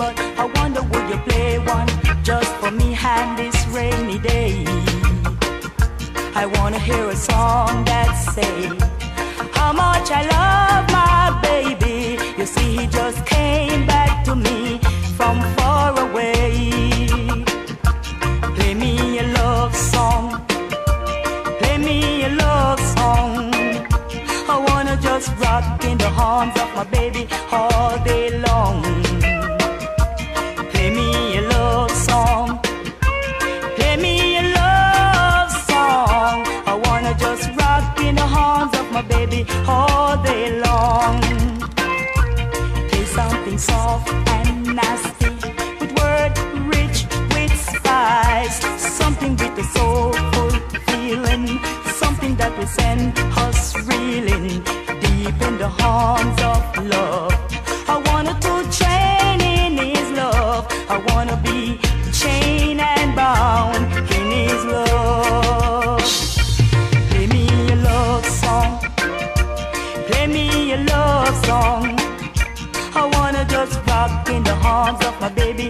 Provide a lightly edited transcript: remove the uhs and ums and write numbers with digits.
but I wonder would you play one just for me and this rainy day. I wanna hear a song that say how much I love my baby. You see, he just came back to me from far away. Play me a love song, play me a love song. I wanna just rock in the arms of my baby all day long. Play me a love song, play me a love song. I wanna just rock in the arms of my baby all day long. Play something soft and nasty, with word rich with spice, something with a soulful feeling, something that will send us reeling deep in the arms of love. I wanna to chain in his love. I wanna be chained and bound in his love. Play me a love song, play me a love song. I wanna just rock in the arms of my baby.